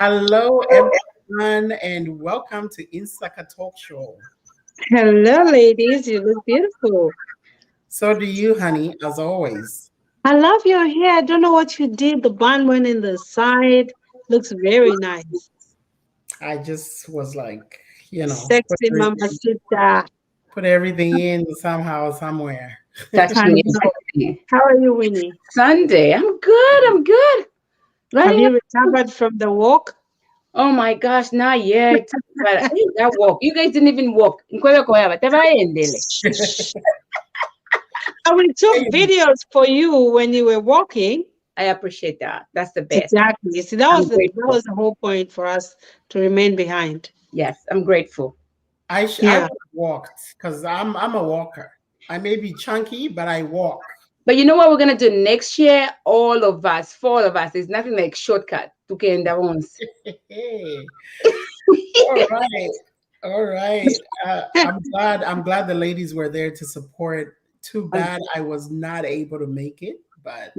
Hello, everyone, and welcome to Insaka Talk Show. Hello, ladies. You look beautiful. So do you, honey, as always. I love your hair. I don't know what you did. The bun went in the side. Looks very nice. I just was like, Sexy mamacita. put everything in somehow, somewhere. I Touching know. it. How are you, Winnie? Sunday. I'm good. I'm good. Have Running. you recovered from the walk? Oh my gosh, not yet. But I think that walk. You guys didn't even walk. Nkwewe kwa yaba, tabaendele. And we took videos for you when you were walking. I appreciate that. That's the best. Exactly. See, that I'm was grateful. the whole point for us to remain behind. Yes, I'm grateful. I Yeah. walked because I'm a walker. I may be chunky, but I walk. But you know what we're gonna do next year? All of us, four of us. There's nothing like shortcut to get in that once. Hey. All right. All right. I'm glad the ladies were there to support. Too bad I was not able to make it, but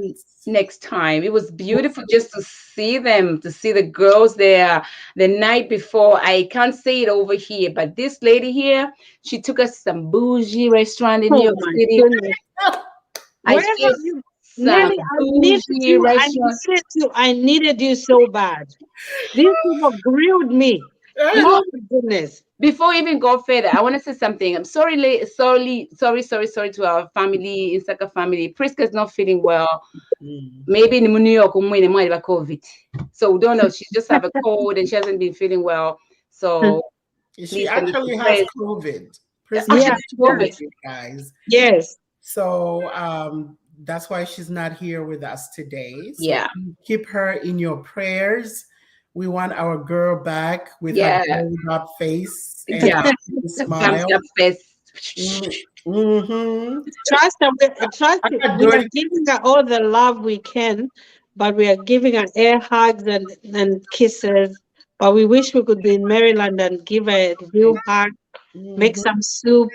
Next time. It was beautiful just to see them, to see the girls there the night before. I can't say it over here, but this lady here, she took us to some bougie restaurant in New Oh York my City. goodness. I Where saw have you? some Nelly, bougie restaurant. I needed you so bad. These people grilled me. Oh my goodness. Before we even go further, I want to say something. I'm sorry, sorry to our family, Insaka family. Priska's not feeling well. Maybe in New York, COVID. So we don't know. She just have a cold and she hasn't been feeling well. So she please actually has pray. COVID. Yeah, COVID. Guys. yes. So that's why she's not here with us today. So Yeah. keep her in your prayers. We want our girl back with Yeah. her glowed up face and Yeah. smile. Thumbs up fest. Mm-hmm. Trust we are giving her all the love we can, but we are giving her air hugs and kisses. But we wish we could be in Maryland and give her a real hug, make some soup,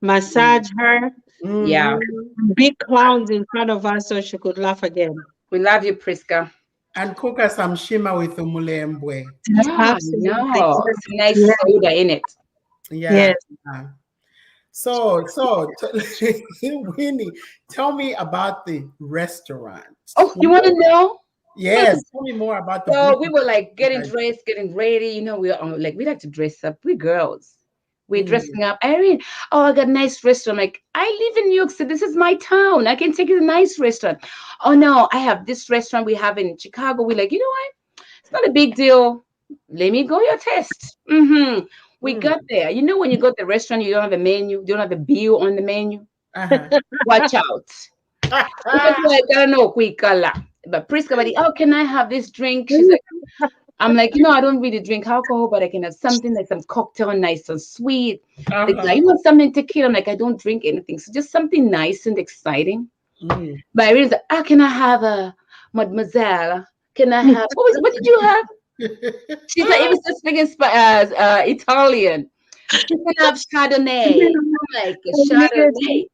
massage her, Yeah. big clowns in front of us so she could laugh again. We love you, Priska. And cook us some shima with umulembwe. Yeah, Absolutely. no. It's a nice Yes. soda in it. Yeah. Yes. So, Winnie, tell me about the restaurant. Oh, you want to know? Yes, tell me more about the. So we were like getting dressed, getting ready. You know, we like to dress up. We girls. We're dressing up. Irene, oh, I got a nice restaurant. Like, I live in New York City. This is my town. I can take you to a nice restaurant. Oh no, I have this restaurant we have in Chicago. We're like, you know what? It's not a big deal. Let me go your test. We got there. You know, when you go to the restaurant, you don't have a menu, you don't have a bill on the menu. Watch out. Because I don't know quick color. But Priska, oh, can I have this drink? She's like, I'm like, I don't really drink alcohol, but I can have something like some cocktail, nice and sweet. Like, you want something tequila? I'm like, I don't drink anything. So just something nice and exciting. But I really like, can I have a mademoiselle? Can I have, what did you have? She's not even speaking Italian. She can have Chardonnay. I'm like, a Chardonnay.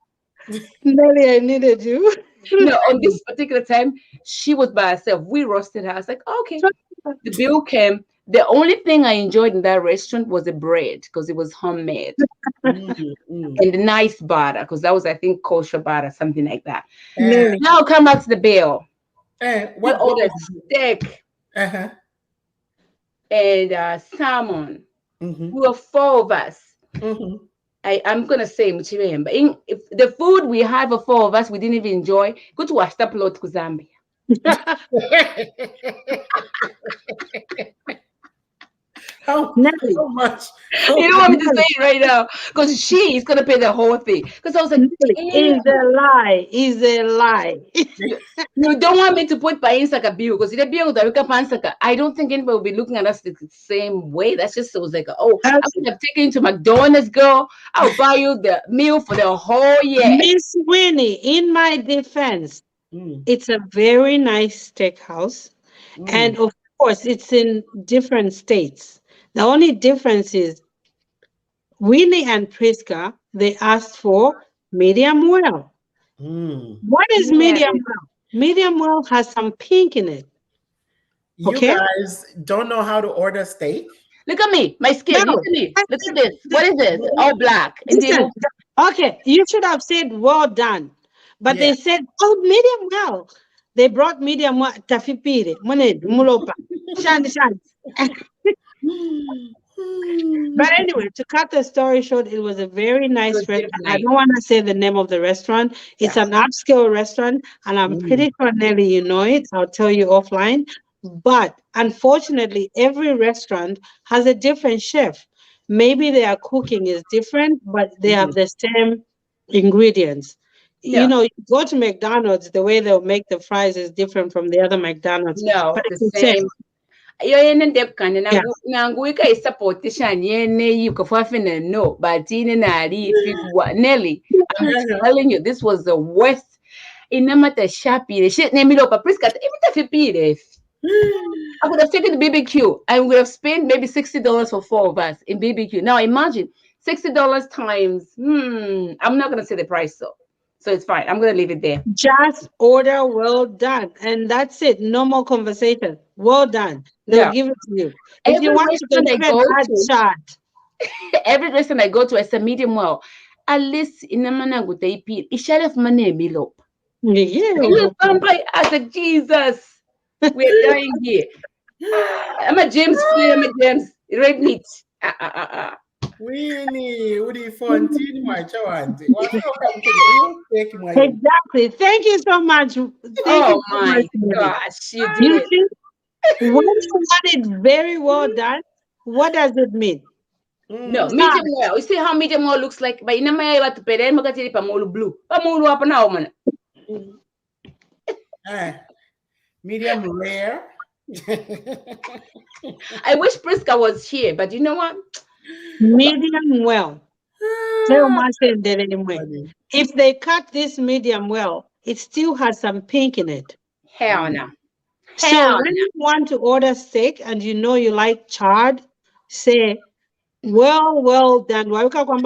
Nelly, I needed you. No, on this particular time, she was by herself. We roasted her. I was like, okay. The bill came. The only thing I enjoyed in that restaurant was the bread because it was homemade and the nice butter because that was, I think, kosher butter, something like that. Now come back to the bill. We ordered steak and salmon. We were four of us. I'm gonna say Muchirem, but if the food we had for four of us we didn't even enjoy, go to Wastapalot to Zambia. How much? You don't want me to say it right now because she is gonna pay the whole thing. Because I was like, is a lie. Is a lie. You don't want me to put by Insaka bill because the bill that we can Insaka. I don't think anybody will be looking at us the same way. That's just, it was like, oh, I would have taken you to McDonald's, girl. I'll buy you the meal for the whole year. Miss Winnie, in my defense, it's a very nice steakhouse. And of course, it's in different states. The only difference is Winnie and Priska, they asked for medium well. What is medium well? Medium well has some pink in it. You guys don't know how to order steak? Look at me, my skin. No. Look at me. Look at this. What is this? All black. Listen, okay, you should have said well done, but they said medium well. They brought medium well. Tafipire, moned, mulopa, shan shan. But anyway, to cut the story short, it was a very nice restaurant. I don't want to say the name of the restaurant. It's an upscale restaurant, and I'm pretty sure, Nelly, you know it. I'll tell you offline. But unfortunately, every restaurant has a different chef. Maybe their cooking is different, but they have the same ingredients. You know, you go to McDonald's, the way they'll make the fries is different from the other McDonald's. No, but the it's the same. same. Yo ene dep kan na nguika is support shan yene you ko fafina no but in na ri figwa Nelly. I'm telling you, this was the worst. Inamata shapi the shit name up a priska even if it be I would have taken the BBQ and would have spent maybe $60 for 4 of us in BBQ. Now imagine $60 times. I'm not gonna say the price though. So it's fine. I'm gonna leave it there. Just order well done. And that's it. No more conversation. Well done. They'll give it to you. If you want to every restaurant I go to, it's a medium well. At least in the manner with the EP, it shall have money below. Yeah. I said, Jesus, we're dying here. I'm a James Free, I'm a James red meat. Winnie, what do you find? Exactly. Thank you so much. Oh my gosh, you did. When you want it very well done, what does it mean? No, medium well. You see how medium well looks like? But in my area, to pay makatiri pamolu blue. Pamolu apa na man. Medium rare. I wish Priska was here, but you know what? Medium well. If they cut this medium well, it still has some pink in it. Hell no. So when you want to order steak and you know you like charred, say, well done. Well done. I'm done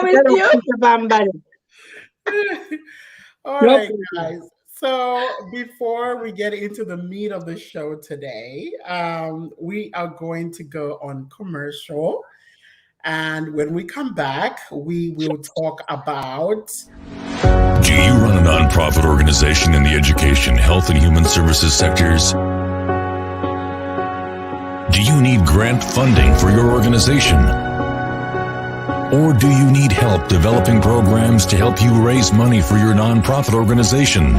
with you. All right, guys. So before we get into the meat of the show today, we are going to go on commercial. And when we come back, we will talk about... Do you run a nonprofit organization in the education, health, and human services sectors? Do you need grant funding for your organization? Or do you need help developing programs to help you raise money for your nonprofit organization?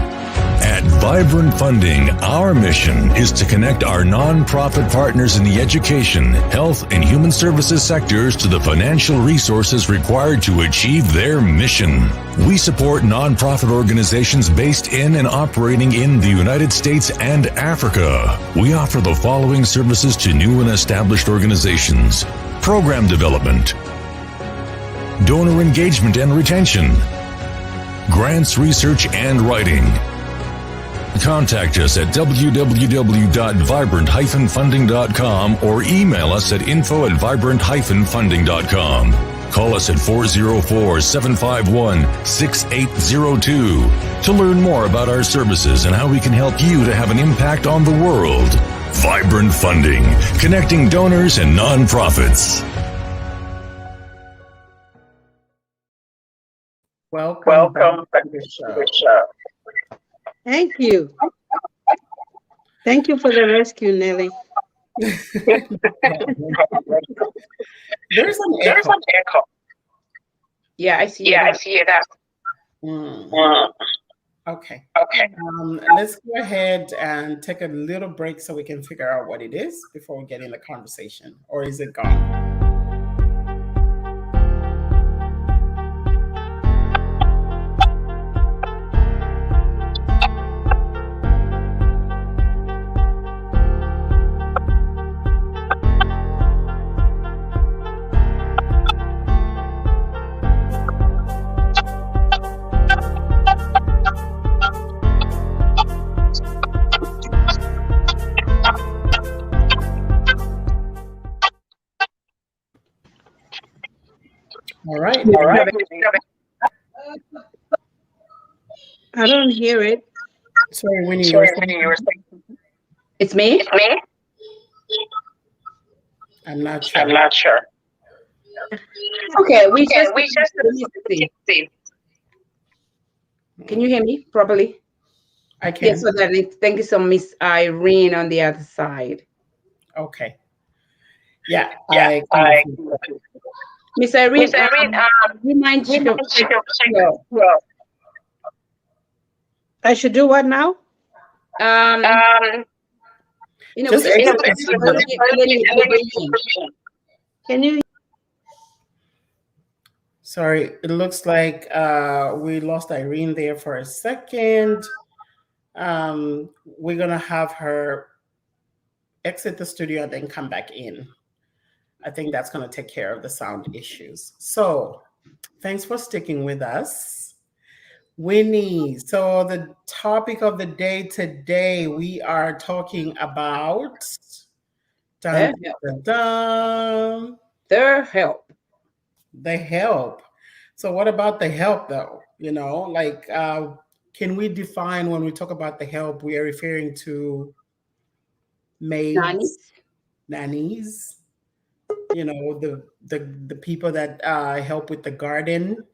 At Vibrant Funding, our mission is to connect our nonprofit partners in the education, health, and human services sectors to the financial resources required to achieve their mission. We support nonprofit organizations based in and operating in the United States and Africa. We offer the following services to new and established organizations: program development, donor engagement and retention, grants, research, and writing. Contact us at www.vibrant-funding.com or email us at info@vibrant-funding.com. Call us at 404-751-6802 to learn more about our services and how we can help you to have an impact on the world. Vibrant Funding, connecting donors and nonprofits. Welcome back to the show. Thank you. Thank you for the rescue, Nelly. There's an echo. Yeah, I see it. Okay. Let's go ahead and take a little break so we can figure out what it is before we get in the conversation. Or is it gone? All right. I don't hear it. Sorry, Winnie, you were saying. It's me. I'm not I'm sure. not sure. Okay, we Okay, just we just let me see. see. Can you hear me properly? I Yes, can. so that thank you so Miss Irene on the other side. Okay. Yeah, Yeah, I can I. see. Miss Irene, Miss Irene, you mind we check, might check your your I should do what now? um Just we exit the just studio. the building. Can you? Sorry, it looks like we lost Irene there for a second. We're gonna have her exit the studio and then come back in. I think that's gonna take care of the sound issues. So thanks for sticking with us. Winnie, so the topic of the day today, we are talking about dun, Their help. dun, dun, Their help. the help. So what about the help though? Like can we define when we talk about the help, we are referring to maids, Nannies. nannies, the people that help with the garden,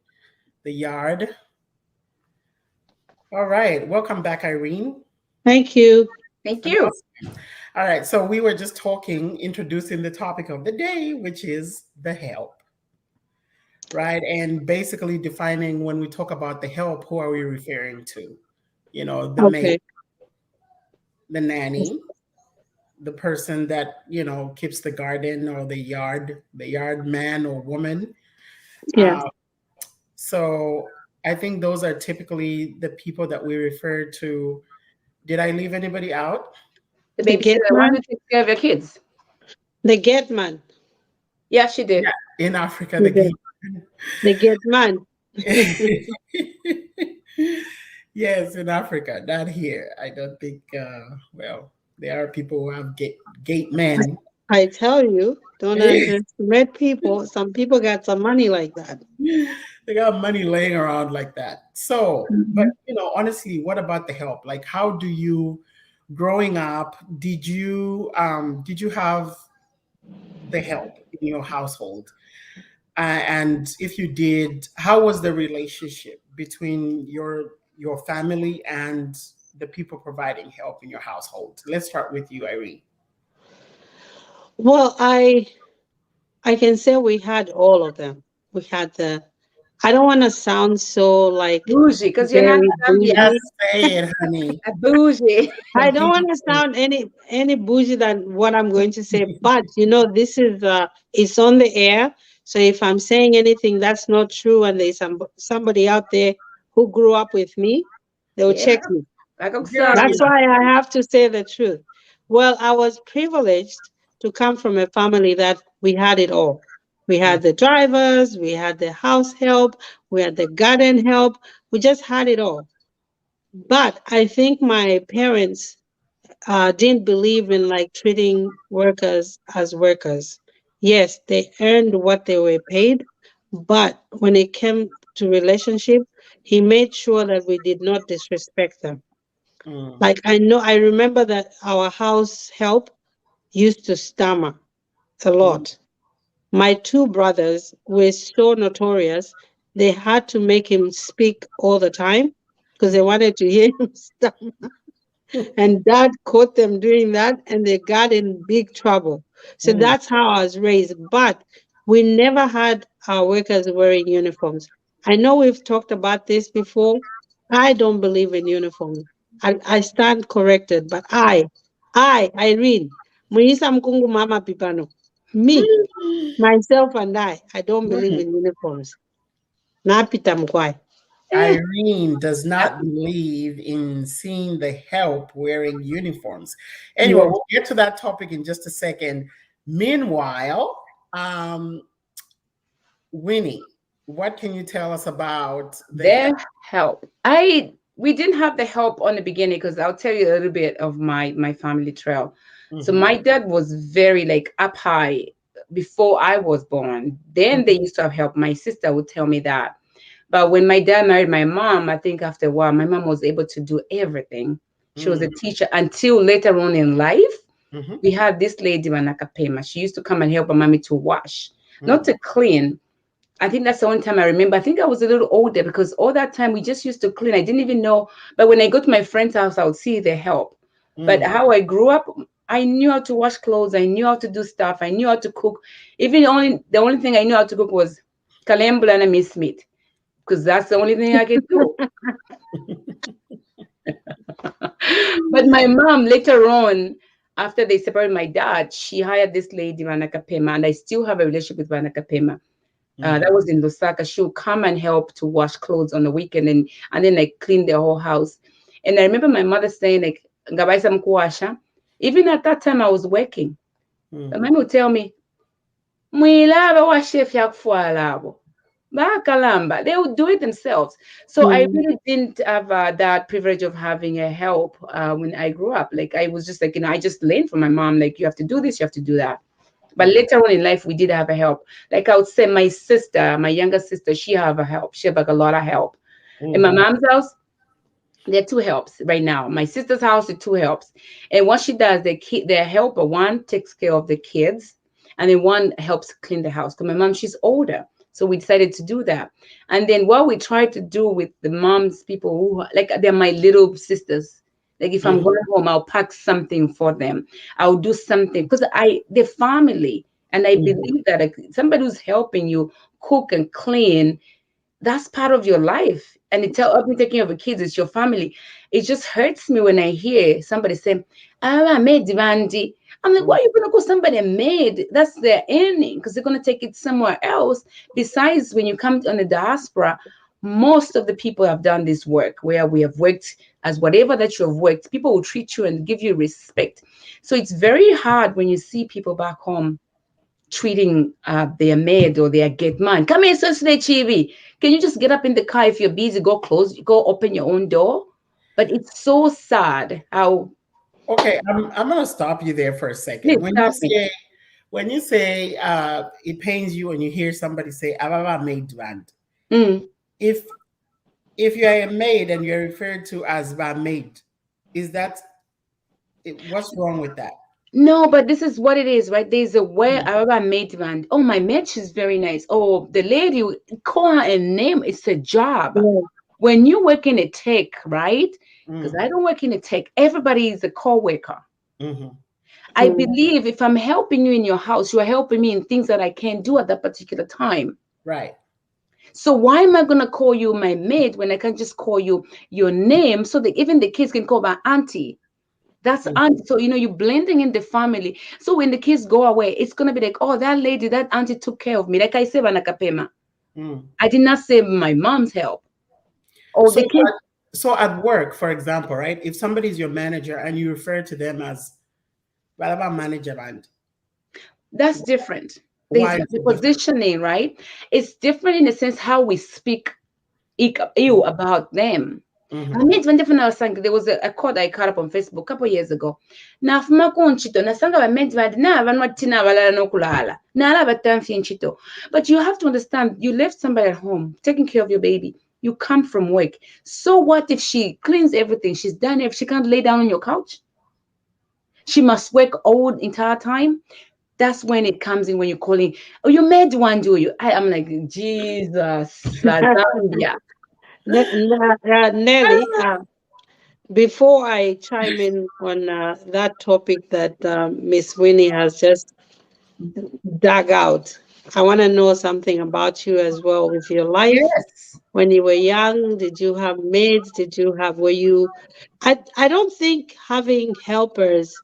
the yard. All right, welcome back, Irene. Thank you. Thank you. All right, so we were just talking, introducing the topic of the day, which is the help, right? And basically defining when we talk about the help, who are we referring to? The maid, Okay. the nanny, the person that, keeps the garden or the yard man or woman. Yeah. So I think those are typically the people that we refer to. Did I leave anybody out? The The babysitter, get the one man. who takes care of your kids. The get man. Yeah, she did. Yeah, in Africa, the The get man. yes, in Africa, not here. I don't think. Well, there are people who have gate men. I tell you, don't underestimate people. Some people got some money like that. They got money laying around like that. So, but Mhm. honestly, what about the help? Like, how do you, growing up, did you have the help in your household? And if you did, how was the relationship between your family and the people providing help in your household? Let's start with you, Irene. Well, I can say we had all of them. We had the. I don't want to sound so like Bougie, because you're not very Zambia. Just bougie. say it, honey. A bougie. I don't Continue. want to sound any bougie than what I'm going to say, but this is it's on the air. So if I'm saying anything that's not true, and there's somebody out there who grew up with me, they will Yeah. check me. Like Yeah, That's Oksana. why I have to say the truth. Well, I was privileged to come from a family that we had it all. We had the drivers, we had the house help, we had the garden help. We just had it all. But I think my parents didn't believe in like treating workers as workers. Yes, they earned what they were paid, but when it came to relationship, he made sure that we did not disrespect them. Mm, Like I remember that our house help used to stammer a mm, lot. My two brothers were so notorious, they had to make him speak all the time because they wanted to hear him stammer. And dad caught them doing that and they got in big trouble. So mm, that's how I was raised. But we never had our workers wearing uniforms. I know we've talked about this before. I don't believe in uniforms. I stand corrected, but Irene, Muisa Mkungu Mama Pipano, me, myself and I don't believe mm. in uniforms. Napita mkwai. Eh, Irene does I- not believe in seeing the help wearing uniforms. Anyway, Yes. we'll get to that topic in just a second. Meanwhile, Winnie, what can you tell us about the their help? help. We didn't have the help on the beginning because I'll tell you a little bit of my family trail. So Mhm, my dad was very like up high before I was born. Then they mhm, used to have help. My sister would tell me that. But when my dad married my mom, I think after a while, my mom was able to do everything. She was a teacher until later on in life. We had this lady, Manakapema. She used to come and help my mommy to wash, not to clean. I think that's the only time I remember. I think I was a little older because all that time we just used to clean. I didn't even know. But when I go to my friend's house, I would see their help. But how I grew up, I knew how to wash clothes. I knew how to do stuff. I knew how to cook. Even the only thing I knew how to cook was kalembula and miss meat, because that's the only thing I could do. But my mom later on, after they separated my dad, she hired this lady, Manakapema, and I still have a relationship with Manakapema. That was in Lusaka. She would come and help to wash clothes on the weekend and then like clean the whole house. And I remember my mother saying like, "Ngabaisa mkuwasha." Even at that time I was working. My mom would tell me, "Mwilaba wa chef yakfualabo." Bakalamba. They would do it themselves. So I really didn't have that privilege of having a help when I grew up. Like I was just like, I just learned from my mom, like you have to do this, you have to do that. But later on in life, we did have a help. Like I would say, my sister, my younger sister, she have a help. She have like a lot of help. In my mom's house, there are two helps right now. My sister's house, there are two helps. And what she does, their helper, one takes care of the kids, and then one helps clean the house. Because my mom, she's older. So we decided to do that. And then what we tried to do with the moms, people who, like, they're my little sisters. Like if I'm going home, I'll pack something for them. I'll do something because they're family. And I believe that like, somebody who's helping you cook and clean, that's part of your life. And it's help me taking care of the kids, it's your family. It just hurts me when I hear somebody say, I made Divandi. I'm like, why are you going to call somebody a maid? That's their earning because they're going to take it somewhere else. Besides, when you come on the diaspora, most of the people have done this work where we have worked as whatever that you have worked, people will treat you and give you respect. So it's very hard when you see people back home treating their maid or their gate man. Come here, Sister Chibi. Can you just get up in the car if you're busy? Go open your own door. But it's so sad how. Okay, I'm gonna stop you there for a second. Please stop me. When you say it pains you when you hear somebody say "Ababa maid band," if you are a maid and you're referred to as a maid, is that what's wrong with that? No, but this is what it is, right? There's a way I maid band. Oh, my maid, she's very nice. Oh, the lady, call her a name. It's a job. When you work in a tech, right? Because I don't work in a tech. Everybody is a co-worker. I believe if I'm helping you in your house, you are helping me in things that I can't do at that particular time. Right. So why am I going to call you my maid when I can just call you your name so that even the kids can call my auntie? That's auntie. So, you're blending in the family. So when the kids go away, it's going to be like, oh, that lady, that auntie took care of me. Like I said, Vanakapema. I did not say my mom's help. Oh, so, the kids. So at work, for example, right? If somebody's your manager and you refer to them as manager band, that's different. Why The positioning, right? It's different in the sense how we speak about them. I mean, when there was a quote I caught up on Facebook a couple of years ago. Na fuma kunchito na sanga ba made bad na vanwa tina balala no kulala na ala batamfi nchito. But you have to understand, you left somebody at home taking care of your baby. You come from work. So what if she cleans everything? She's done if she can't lay down on your couch. She must work all the entire time. That's when it comes in when you're calling. Oh, you made one, do you? I'm like, Jesus, Zambia. Nelly, before I chime in on that topic that Miss Winnie has just dug out, I want to know something about you as well with your life. Yes. When you were young, did you have maids? I don't think having helpers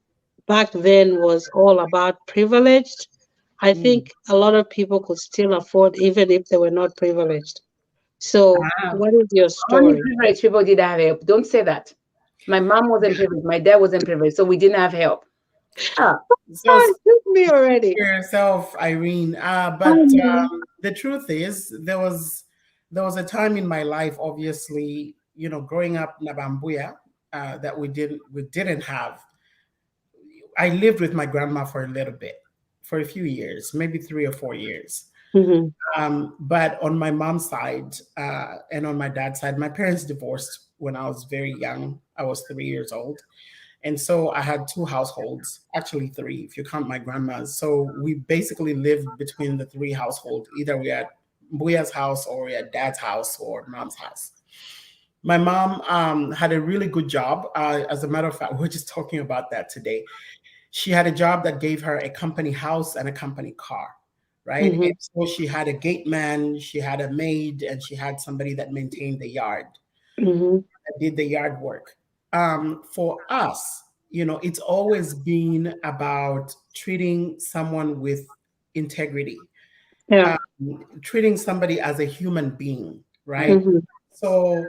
back then was all about privileged. I think a lot of people could still afford even if they were not privileged. So what is your Only story? privileged people did have help. Don't say that. My mom wasn't privileged. My dad wasn't privileged. So we didn't have help. So it took me already. Yourself, Irene. But the truth is, there was a time in my life, obviously, growing up in Nabambuya, that we didn't have. I lived with my grandma for a little bit, for a few years, maybe 3 or 4 years. But on my mom's side and on my dad's side, my parents divorced when I was very young. I was 3 years old. And so I had two households, actually three, if you count my grandma's. So we basically lived between the three households. Either we at Buya's house or we at dad's house or mom's house. My mom had a really good job. As a matter of fact, we're just talking about that today. She had a job that gave her a company house and a company car, right? And so she had a gate man, she had a maid, and she had somebody that maintained the yard, that did the yard work. For us, it's always been about treating someone with integrity, Yeah. treating somebody as a human being, right? So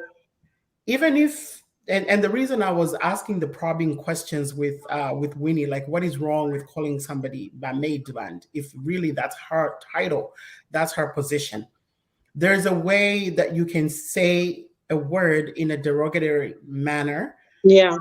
even if and the reason I was asking the probing questions with Winnie, like what is wrong with calling somebody by maid band, if really that's her title, that's her position. There's a way that you can say a word in a derogatory manner, Yeah.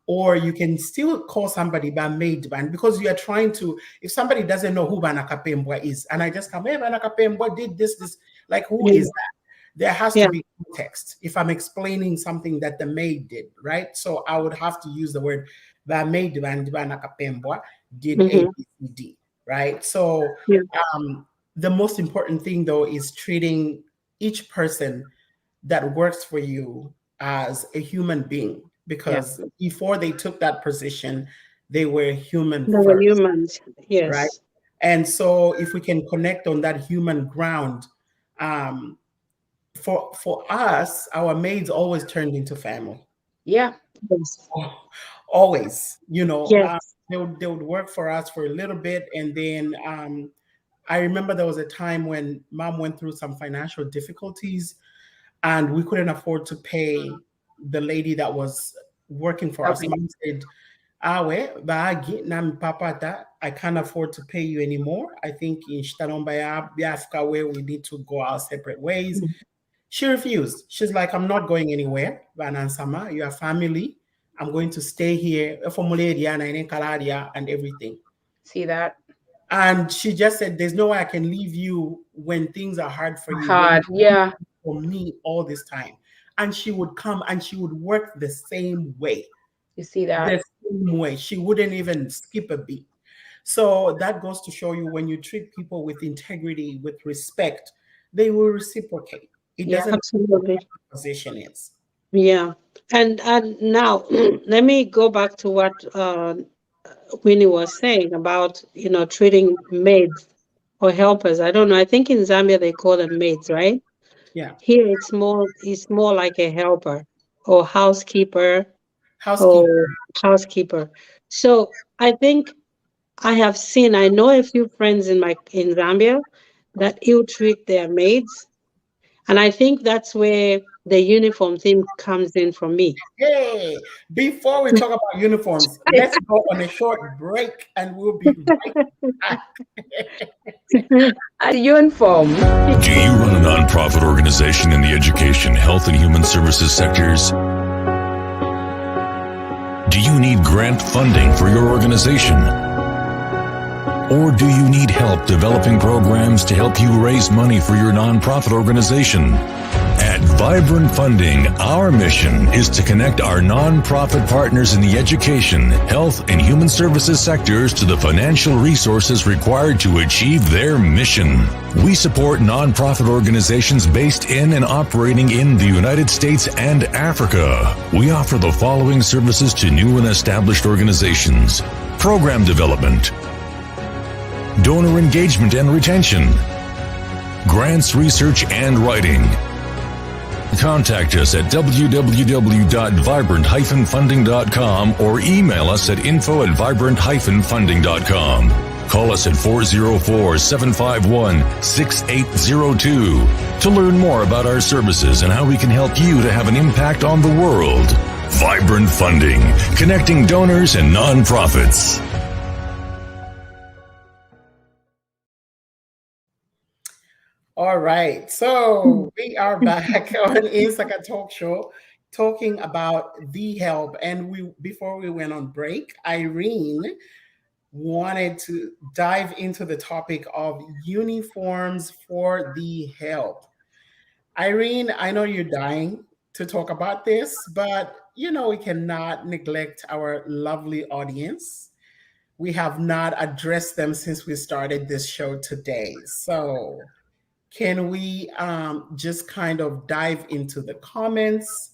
or you can still call somebody by maid band because you are trying to, if somebody doesn't know who Banakapembwa is, and I just come, hey, Banakapembwa did this, like who is that? There has to be context if I'm explaining something that the maid did, right? So I would have to use the word the maid did A, B, C, D, right? So the most important thing though is treating each person that works for you as a human being, because before they took that position, they were human They were first, humans. Yes. right? And so if we can connect on that human ground, for us, our maids always turned into family. Yeah. Yes. Always, Yes. they would work for us for a little bit, and then I remember there was a time when mom went through some financial difficulties, and we couldn't afford to pay the lady that was working for us. Mom said, I can't afford to pay you anymore. I think in Shtanomba Biafka, where we need to go our separate ways. She refused. She's like, I'm not going anywhere. Banansama, you are family. I'm going to stay here and everything. See that? And she just said, there's no way I can leave you when things are hard for you. Hard, yeah. For me all this time. And she would come and she would work the same way. You see that? The same way. She wouldn't even skip a beat. So that goes to show you, when you treat people with integrity, with respect, they will reciprocate. It doesn't matter what the position is. Yeah. And now let me go back to what Winnie was saying about, treating maids or helpers. I don't know. I think in Zambia they call them maids, right? Yeah. Here it's more like a helper or housekeeper. So I think I know a few friends in Zambia that ill treat their maids. And I think that's where the uniform thing comes in for me. Hey, before we talk about uniforms, let's go on a short break and we'll be right back. A uniform. Do you run a nonprofit organization in the education, health, and human services sectors? Do you need grant funding for your organization? Or do you need help developing programs to help you raise money for your nonprofit organization? At Vibrant Funding, our mission is to connect our nonprofit partners in the education, health, and human services sectors to the financial resources required to achieve their mission. We support nonprofit organizations based in and operating in the United States and Africa. We offer the following services to new and established organizations: program development, donor engagement and retention, grants, research, and writing. Contact us at www.vibrant-funding.com or email us at info@vibrant-funding.com. Call us at 404-751-6802 to learn more about our services and how we can help you to have an impact on the world. Vibrant Funding, connecting donors and nonprofits. All right, so we are back on Insaka Talk Show talking about the help. And before we went on break, Irene wanted to dive into the topic of uniforms for the help. Irene, I know you're dying to talk about this, but we cannot neglect our lovely audience. We have not addressed them since we started this show today. So, can we just kind of dive into the comments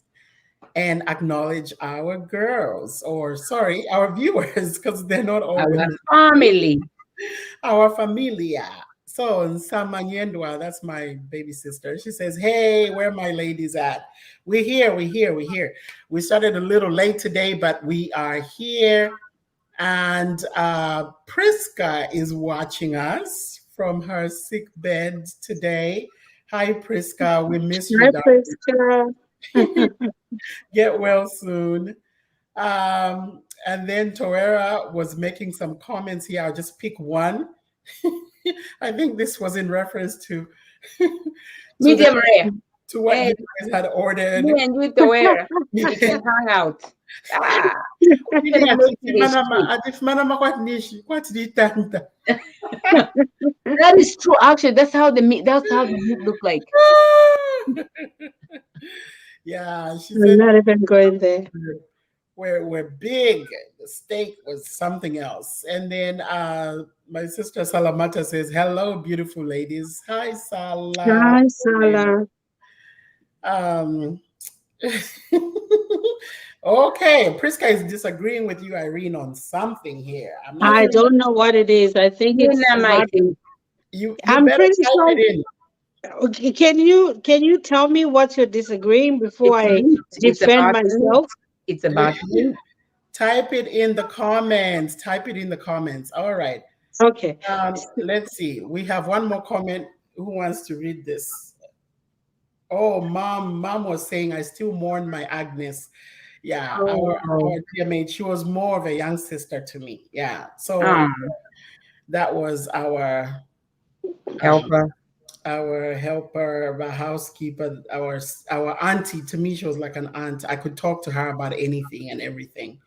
and acknowledge our girls, or sorry, our viewers, because they're not all with Our me. family. Our familia. So Samanyendwa, that's my baby sister. She says, "Hey, where my ladies at? We're here, we're here, we're here. We started a little late today, but we are here." And Priska is watching us from her sick bed today. Hi, Priska. We miss you, Hi, darling. Priska. Get well soon. And then Toera was making some comments here. I'll just pick one. I think this was in reference to Medium rare. to what Hey, you guys had ordered. me and you to wear. We can hang out. Ah, that is true. Actually, that's how the meat look like. Yeah, she I'm said not even going there. we're big. The steak was something else. And then my sister Salamata says, "Hello, beautiful ladies." Hi, Salah. Hi, Salah. Um, okay, Priska is disagreeing with you, Irene, on something here. I'm not I sure. don't know what it is. I think it's about, You I'm better pretty type sure. it in. Okay, can you tell me what you're disagreeing before It's I meat. It's defend about meat. myself? It's about meat. Type it in the comments. Type it in the comments. All right. Okay. Let's see. We have one more comment. Who wants to read this? Oh, mom was saying, "I still mourn my Agnes." Yeah, our dear mate, she was more of a young sister to me. Yeah. So that was our Helper. our helper, our housekeeper, our auntie. To me, she was like an aunt. I could talk to her about anything and everything.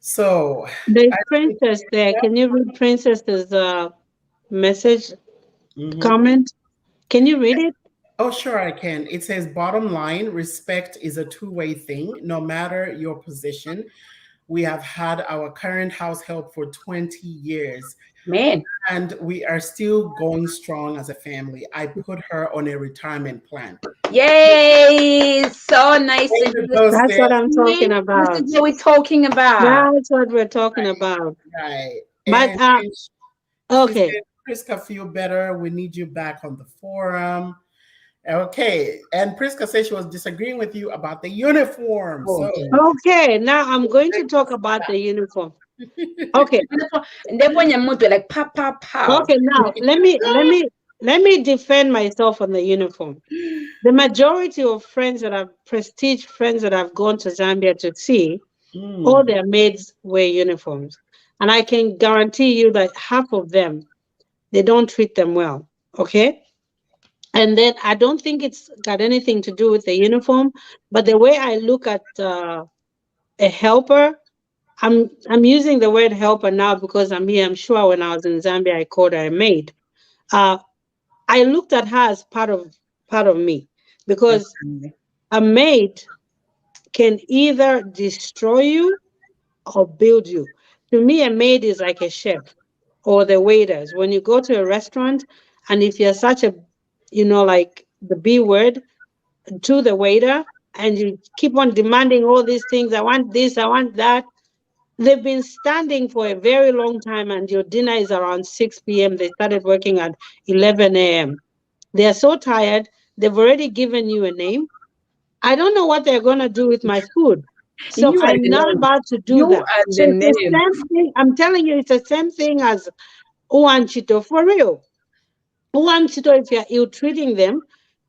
So There's Princess there. Can you read Princess's message comment? Can you read it? Oh, sure, I can. It says, "Bottom line, respect is a two-way thing. No matter your position, we have had our current house help for 20 years. Man. And we are still going strong as a family. I put her on a retirement plan." Yay! So nice of you. That's what I'm talking about. This is what we're talking about. That's what we're talking about. Right. But And okay. Said, "Priska, feel better. We need you back on the forum." Okay. And Priska said she was disagreeing with you about the uniform. So Okay, now I'm going to talk about the uniform. Okay. And then when you're like pow pow pow. Okay, now let me defend myself on the uniform. The majority of prestige friends that I've gone to Zambia to see, all their maids wear uniforms. And I can guarantee you that half of them, they don't treat them well. Okay. And then I don't think it's got anything to do with the uniform, but the way I look at a helper, I'm using the word helper now because I'm here. I'm sure when I was in Zambia, I called her a maid. I looked at her as part of me, because a maid can either destroy you or build you. To me, a maid is like a chef or the waiters. When you go to a restaurant, and if you're such a, like the B word to the waiter, and you keep on demanding all these things, I want this, I want that. They've been standing for a very long time, and your dinner is around 6 p.m. They started working at 11 a.m. They are so tired. They've already given you a name. I don't know what they're going to do with my food. So I'm not about to do that. So it's the same thing. I'm telling you, it's the same thing as Uwanchito, for real. Uwanchito, if you're ill-treating them,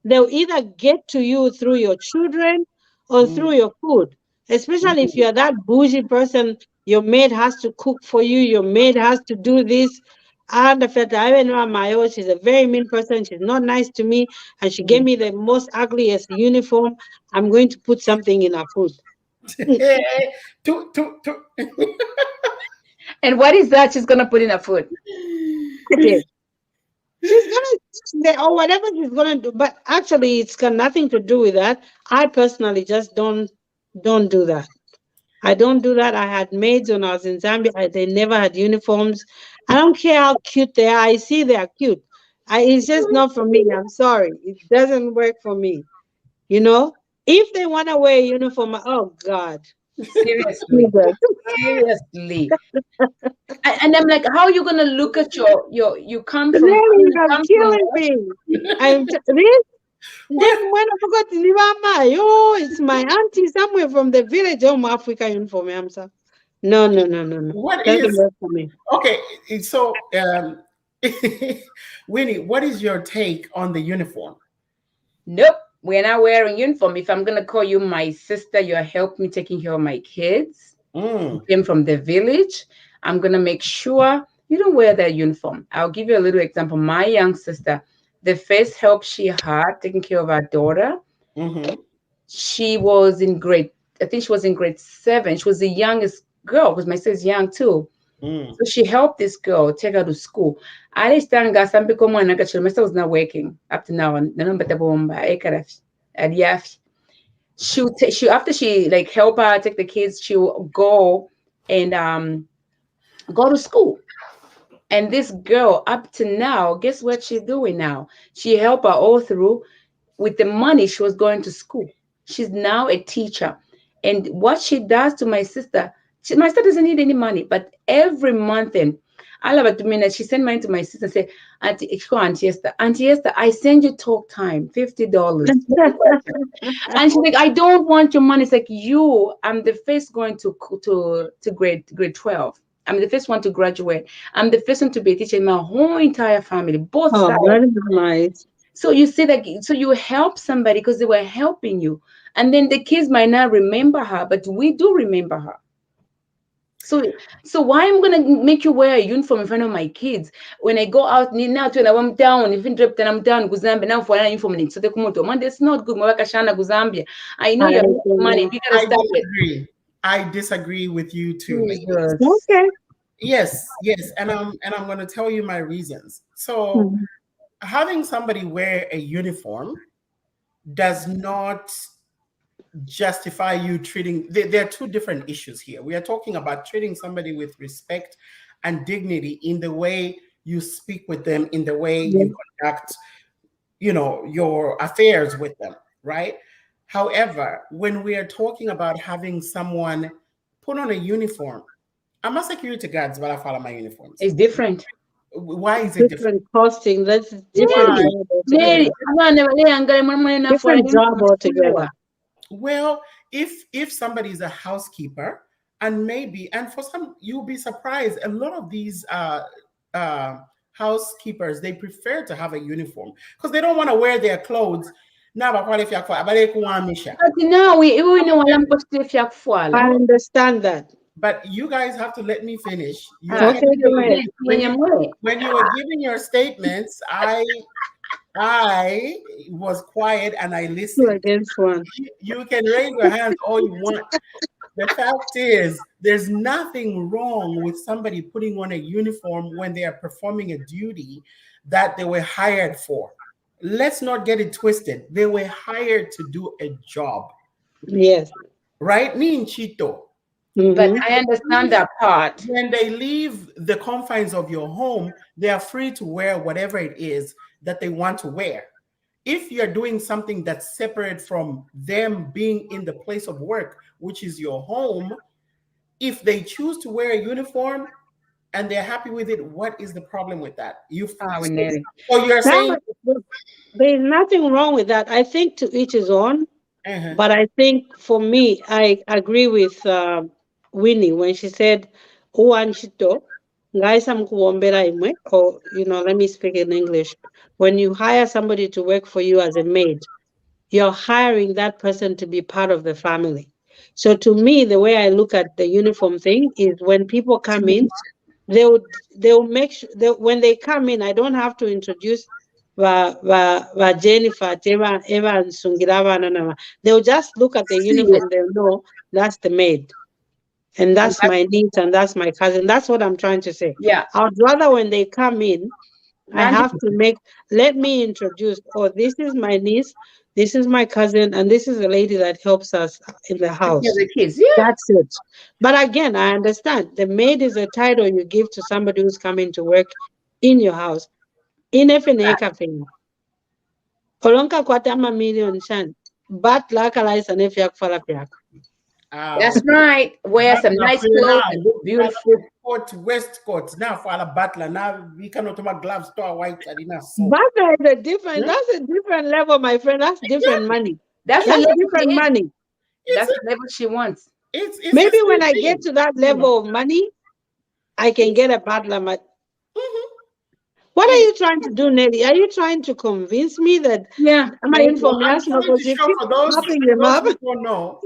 they'll either get to you through your children or through your food. Especially if you're that bougie person, your maid has to cook for you, your maid has to do this. And the fact that I know my she's a very mean person, she's not nice to me, and she gave me the most ugliest uniform. I'm going to put something in her food. And what is that she's gonna put in her food? Okay. She's gonna or whatever she's gonna do, but actually it's got nothing to do with that. I personally just don't do that. I don't do that. I had maids when I was in Zambia. They never had uniforms. I don't care how cute they are. I see they are cute. It's just not for me. I'm sorry. It doesn't work for me. You know, if they want to wear a uniform, oh God, Seriously. Jesus. Seriously. And I'm like, how are you gonna look at you come from Really, you you're come from killing me. This. Then when I forgot to leave oh, it's my auntie somewhere from the village. Oh, my Africa uniform. I'm sorry. No, no, no, no, no. What Doesn't is work for me. okay? So, Winnie, what is your take on the uniform? Nope. We're not wearing uniform. If I'm gonna call you my sister, you're helping me taking care of my kids. You came from the village. I'm gonna make sure you don't wear that uniform. I'll give you a little example. My young sister, the first help she had taking care of her daughter, she was in grade, I think she was in grade 7. She was the youngest girl because my sister's young too. So she helped this girl take her to school. I understand some people my sister was not working up to now. She after she like help her take the kids, she will go and go to school. And this girl up to now, guess what she's doing now? She helped her all through with the money she was going to school. She's now a teacher. And what she does to my sister, my sister doesn't need any money, but every month and I love it to me that she sent money to my sister and say, Auntie Esther, I send you talk time, $50. And she's like, I don't want your money. It's like I'm the first going to grade 12. I'm the first one to graduate. I'm the first one to be a teacher in my whole entire family, both Oh, sides. that is nice. So you see that, so you help somebody because they were helping you. And then the kids might not remember her, but we do remember her. So why I'm gonna make you wear a uniform in front of my kids when I go out now to I'm down, if I'm down Guzambia now for an uniform so they come out man, that's not good. Guzambia. I know you're making money. You gotta stop it. I disagree with you too, ladies. Okay. Yes, and I'm going to tell you my reasons. So, having somebody wear a uniform does not justify you treating. There are two different issues here. We are talking about treating somebody with respect and dignity in the way you speak with them, in the way you conduct, your affairs with them, right? However, when we are talking about having someone put on a uniform, I'm a security guard, but I follow my uniforms. It's different. Why is it different? Costing. That's different. Different job altogether. Well, if somebody is a housekeeper, and for some, you'll be surprised. A lot of these housekeepers, they prefer to have a uniform because they don't want to wear their clothes. I understand that. But you guys have to let me finish. When you were giving your statements, I was quiet and I listened. Against one. You can raise your hands all you want. The fact is, there's nothing wrong with somebody putting on a uniform when they are performing a duty that they were hired for. Let's not get it twisted. They were hired to do a job. Yes. Right? Ni Chito. But I understand that part. When they leave the confines of your home, they are free to wear whatever it is that they want to wear. If you're doing something that's separate from them being in the place of work, which is your home, if they choose to wear a uniform and they're happy with it, what is the problem with that? You're saying there's nothing wrong with that. I think to each his own. But I think for me, I agree with Winnie when she said, guys, or let me speak in English. When you hire somebody to work for you as a maid, you're hiring that person to be part of the family. So to me, the way I look at the uniform thing is when people come in, they'll make sure that when they come in, I don't have to introduce Jennifer, they'll just look at the uniform, they'll know that's the maid. And And that's that's, my niece and that's my cousin. That's what I'm trying to say. yeah, I would rather when they come in, I have to 100%. let me introduce, oh, this is my niece, this is my cousin, and this is a lady that helps us in the Take care of house. the kids. Yeah. That's it. But again, I understand the maid is a title you give to somebody who's coming to work in your house. Inefineka thing. Olonka kwatama million shan. But laka laisa nefyak falapyak. That's Um, right. Wear but some na nice pray clothes now, and look Fala beautiful. coat, west coat. Now for a butler. Now we cannot my gloves store white and enough so. But there's a different, Hmm? that's a different level, my friend. That's different Exactly. money. That's the That's level she different is. money. It's That's the level she wants. it's the Maybe when same I get thing. to that You know. level of money, I can get a butler. Mhm. What are It- you trying to do, Nelly? Are you trying to convince me that Yeah. am I Maybe. No, I'm information trying because to you show keep popping for them those up? who don't know.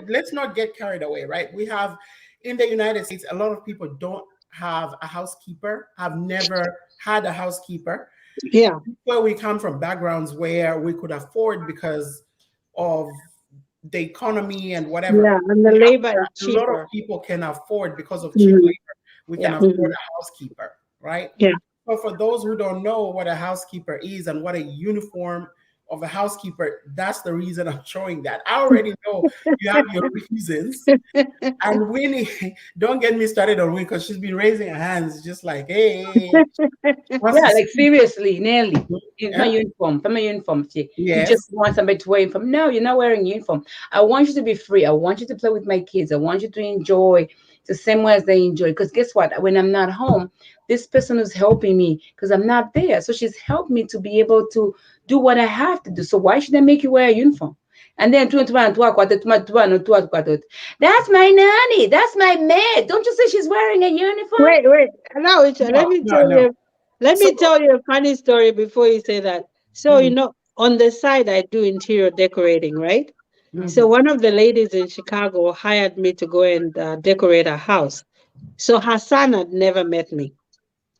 Let's not get carried away, right? We have in the United States a lot of people don't have a housekeeper, have never had a housekeeper. Yeah, Where we come from backgrounds where we could afford because of the economy and whatever. yeah, and the We labor is have a lot of cheaper. people can afford because of cheap Hmm. labor. We can Yeah. afford Hmm. a housekeeper, right? Yeah. But for those who don't know what a housekeeper is and what a uniform of a housekeeper, that's the reason I'm showing that. I already know you have your reasons. And Winnie, don't get me started on Winnie because she's been raising her hands just like, hey, she wants Yeah, to like speak. seriously, nearly. It's my Yeah. uniform. From my uniform. You just Yes. want somebody to wear uniform. No, you're not wearing uniform. I want you to be free. I want you to play with my kids. I want you to enjoy the same way as they enjoy. Because guess what? When I'm not home, this person is helping me because I'm not there. So she's helped me to be able to do what I have to do. So why should I make you wear a uniform? And then that's my nanny. That's my maid. Don't you see she's wearing a uniform? Wait. Now, let No, me no, tell no. you. Let So me tell you a funny story before you say that. So, mm, on the side, I do interior decorating, right? So mhm, one of the ladies in Chicago hired me to go and decorate her house. So her son had never met me.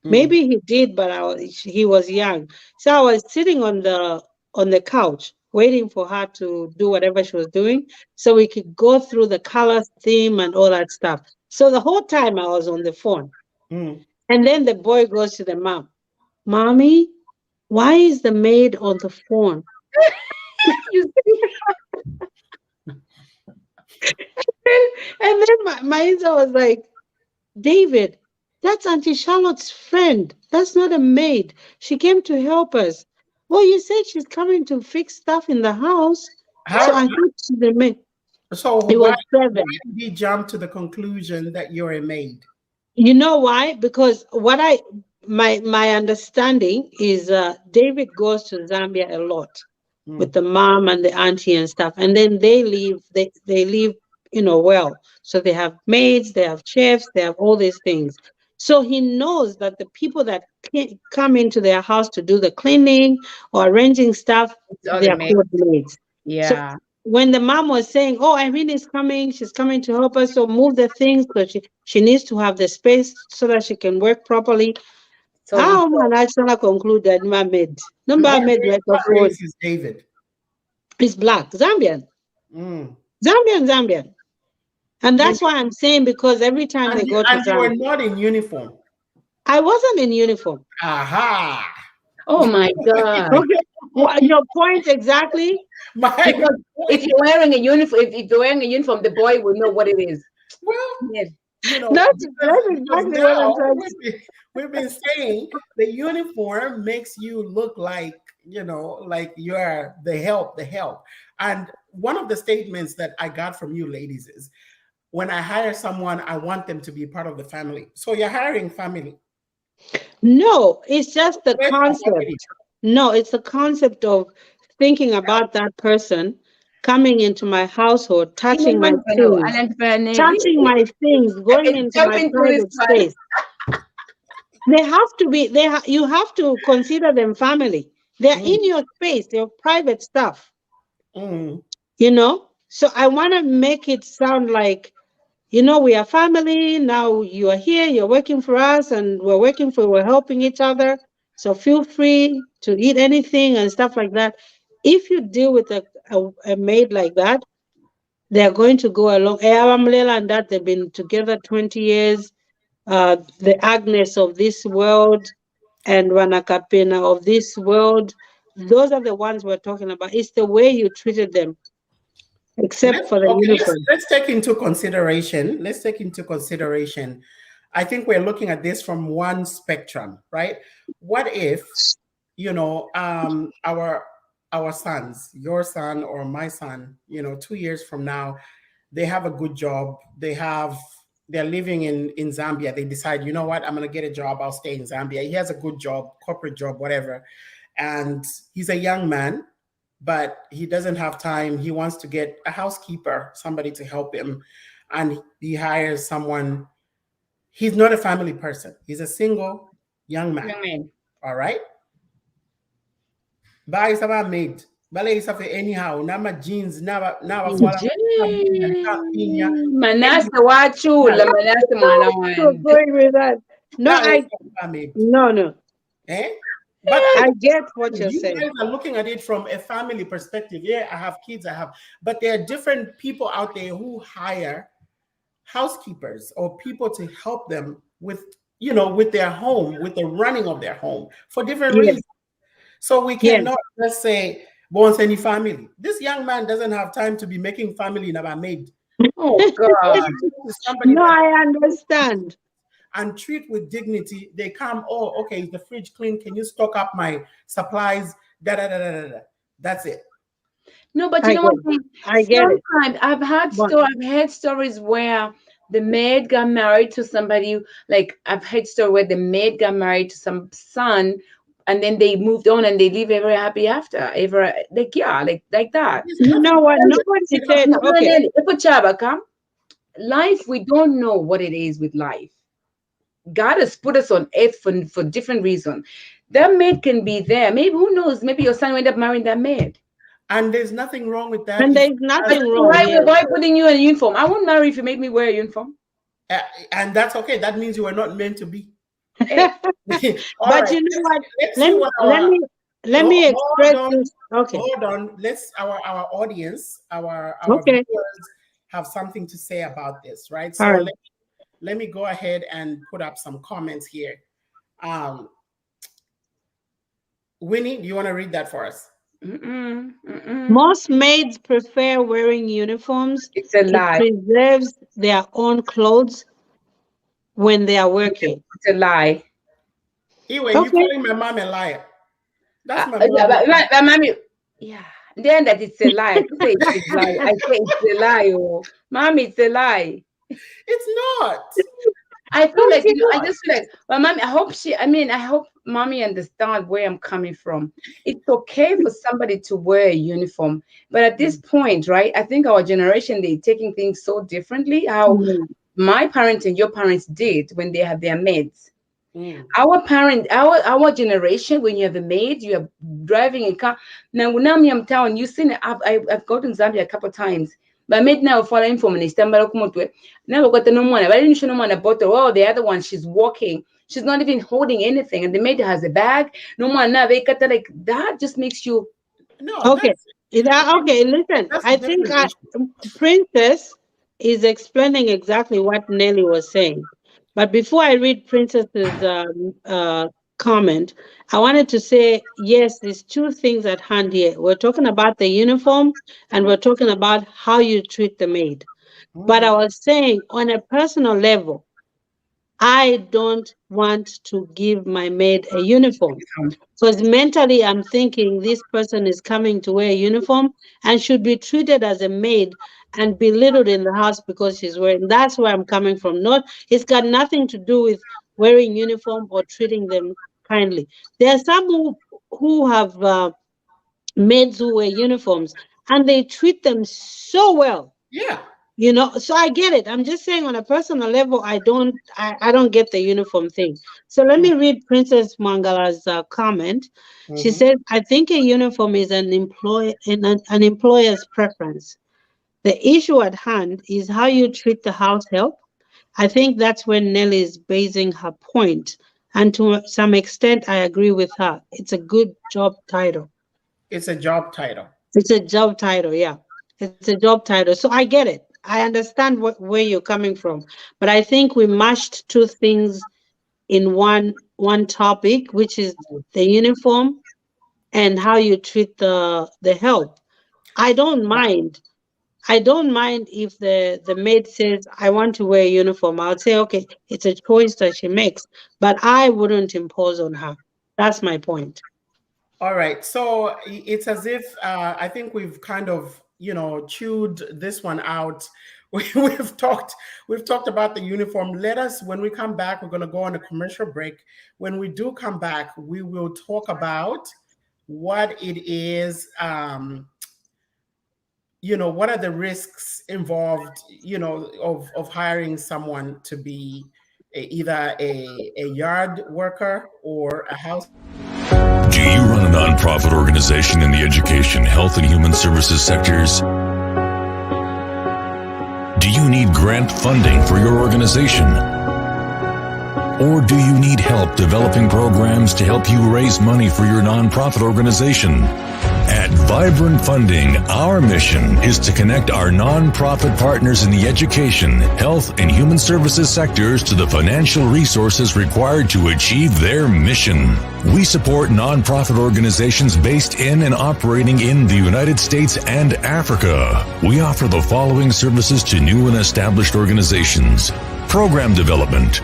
mm, Maybe he did, but he was young. So I was sitting on the couch waiting for her to do whatever she was doing, so we could go through the color theme and all that stuff. So the whole time I was on the phone, mm. and then the boy goes to the mom, "Mommy, why is the maid on the phone?" You see? And then my answer was like, "David, that's Auntie Charlotte's friend. That's not a maid. She came to help us." "Well, you said she's coming to fix stuff in the house." So How I thought she's a maid. so It was why 7. did he jump to the conclusion that you're a maid? You know why? Because my understanding is David goes to Zambia a lot with Mm, the mom and the auntie and stuff, and then they leave, well. So they have maids, they have chefs, they have all these things. So he knows that the people that come into their house to do the cleaning or arranging stuff, It's all they the are maid. called maids. So Yeah. when the mom was saying, "Oh, Irene is coming, she's coming to help us, so move the things because she needs to have the space so that she can work properly." So he How man actually conclude that my maid, number What maid race, like a what phone race is David? is black, Zambian. Mm. Zambian. And You that's why I'm saying, because every time they go to and you were Zambia, not in uniform. I wasn't in uniform. Aha. Oh my God. Okay. Your point exactly. My Because if you're wearing a uniform, if you're wearing a uniform, the boy will know what it is. well, Yes. That's because exactly what I'm now trying to say. we've been saying the uniform makes you look like like you are the help. And one of the statements that I got from you ladies is when I hire someone, I want them to be part of the family. So you're hiring family. No, it's just the Where's the family? concept. No, it's the concept of thinking about that person coming into my household, He's an entrepreneur, touching my things, I going can into jump my into this private one. space. They have to be, you have to consider them family. They're Mm, in your space, your private stuff, mm, So I want to make it sound like, we are family. Now you are here, you're working for us, and we're helping each other. So feel free to eat anything and stuff like that. If you deal with a maid like that, They are going to go along. Mlela and that they've been together 20 years. The Agnes of this world and Wanakapena of this world. Those are the ones we're talking about. It's the way you treated them, except for the uniform. Let's take into consideration. Let's take into consideration. I think we're looking at this from one spectrum, right? What if, our sons, your son or my son, 2 years from now, they have a good job. They're living in Zambia. They decide, you know what, I'm going to get a job. I'll stay in Zambia. He has a good job, corporate job, whatever. And he's a young man, but he doesn't have time. He wants to get a housekeeper, somebody to help him. And he hires someone. He's not a family person. He's a single young man. All right. Ba isa ba maid. Bale isa fe anyhow. Nama jeans. Nama Manase wachula. Manase mwana wanje. Going with that. No. Eh? But I get what you're saying. You guys are looking at it from a family perspective. Yeah, I have kids. But there are different people out there who hire housekeepers or people to help them with their home, with the running of their home for different reasons. So we cannot just say, "Bonds any family." This young man doesn't have time to be making family never made. Oh God! No, I understand. And treat with dignity. They come. Oh, okay. Is the fridge clean? Can you stock up my supplies? Da da da da da. That's it. No, but you know what? I get it. Sometimes I've heard stories where the maid got married to somebody. Like I've heard story where the maid got married to some son, and then they moved on and they live ever happy after. Like that. You know what? Nobody said okay. Life, we don't know what it is with life. God has put us on earth for different reasons. That maid can be there. Maybe, who knows? Maybe your son will end up marrying that maid. And there's nothing wrong with that. And there's nothing wrong. Why putting you in a uniform? I won't marry if you make me wear a uniform. And that's okay. That means you were not meant to be. But right. You know what? Let me express this. Okay. Hold on. Let's our audience, our viewers have something to say about this, right? So let me go ahead and put up some comments here. Winnie, do you want to read that for us? Most maids prefer wearing uniforms. It's a lie. It preserves their own clothes when they are working. It's a lie. Anyway, you're calling my mom a liar. That's my mom. Mommy, yeah. Then that it's a lie. I say it's a lie. I say it's a lie. Oh, mommy, it's a lie. It's not. I feel like I just feel like, well, mommy. I hope mommy understands where I'm coming from. It's okay for somebody to wear a uniform, but at this point, right? I think our generation, they're taking things so differently. How my parents and your parents did when they had their maids. Our generation, when you have a maid, you are driving a car. Now, when I'm town, you seen I've gone to Zambia a couple of times. But maid now following from an now got no money. But I didn't show no money bottle. Oh, the other one, she's walking. She's not even holding anything. And the maid has a bag. No money. Like that just makes you. No. Okay. Listen, I think Princess is explaining exactly what Nelly was saying. But before I read Princess's comment, I wanted to say, yes, there's two things at hand here. We're talking about the uniform and we're talking about how you treat the maid. But I was saying, on a personal level, I don't want to give my maid a uniform. Because mentally, I'm thinking this person is coming to wear a uniform and should be treated as a maid and belittled in the house because she's wearing. That's where I'm coming from. It's got nothing to do with wearing uniform or treating them kindly. There are some who have maids who wear uniforms and they treat them so well. Yeah. So I get it. I'm just saying on a personal level, I don't get the uniform thing. So let me read Princess Mangala's comment. She said, I think a uniform is an employer's preference. The issue at hand is how you treat the house help. I think that's where Nelly is basing her point. And to some extent, I agree with her. It's a good job title. It's a job title. It's a job title, yeah. It's a job title. So I get it. I understand where you're coming from. But I think we mashed two things in one topic, which is the uniform and how you treat the help. I don't mind. I don't mind if the maid says, I want to wear a uniform. I'll say, okay, it's a choice that she makes, but I wouldn't impose on her. That's my point. All right. So it's as if I think we've kind of, chewed this one out. We've talked about the uniform. Let us, when we come back, we're going to go on a commercial break. When we do come back, we will talk about what it is, what are the risks involved, of hiring someone to be either a yard worker or a house. Do you run a nonprofit organization in the education, health, and human services sectors? Do you need grant funding for your organization? Or do you need help developing programs to help you raise money for your nonprofit organization? At Vibrant Funding, our mission is to connect our nonprofit partners in the education, health, and human services sectors to the financial resources required to achieve their mission. We support nonprofit organizations based in and operating in the United States and Africa. We offer the following services to new and established organizations: program development,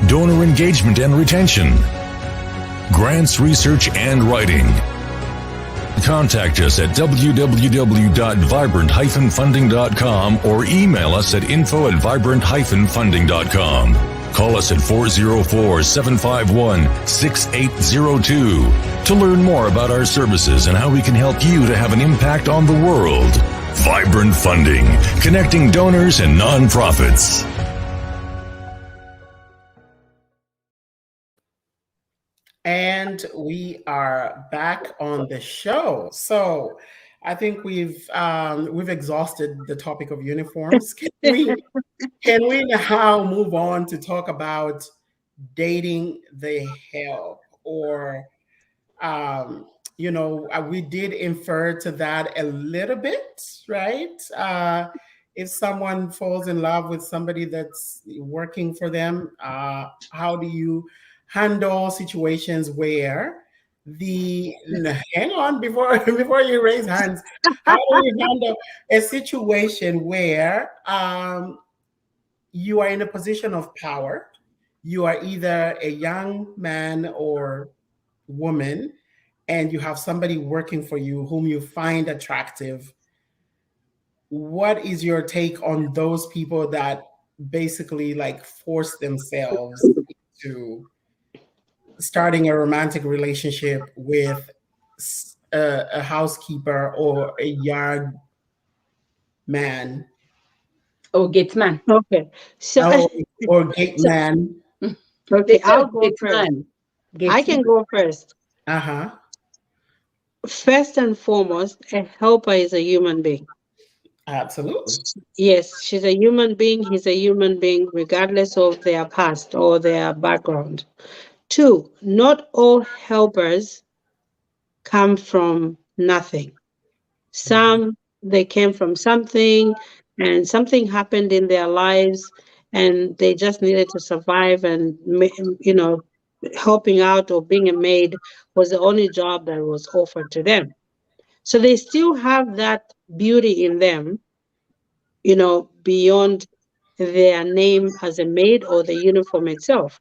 donor engagement and retention, grants research and writing. Contact us at www.vibrant-funding.com or email us at info@vibrant-funding.com. Call us at 404-751-6802 to learn more about our services and how we can help you to have an impact on the world. Vibrant Funding, connecting donors and nonprofits. And we are back on the show. So I think we've exhausted the topic of uniforms. Can we now move on to talk about dating the help? Or we did infer to that a little bit, right? If someone falls in love with somebody that's working for them, how do you handle situations where hang on before you raise hands. How do you handle a situation where you are in a position of power? You are either a young man or woman, and you have somebody working for you whom you find attractive. What is your take on those people that basically force themselves into starting a romantic relationship with a housekeeper or a yard man? Or gate man. Okay. So or gate man. Okay, I'll go first. I can go first. Uh-huh. First and foremost, a helper is a human being. Absolutely. Yes, she's a human being. He's a human being, regardless of their past or their background. 2, not all helpers come from nothing. Some, they came from something, and something happened in their lives, and they just needed to survive, and helping out or being a maid was the only job that was offered to them. So they still have that beauty in them, beyond their name as a maid or the uniform itself.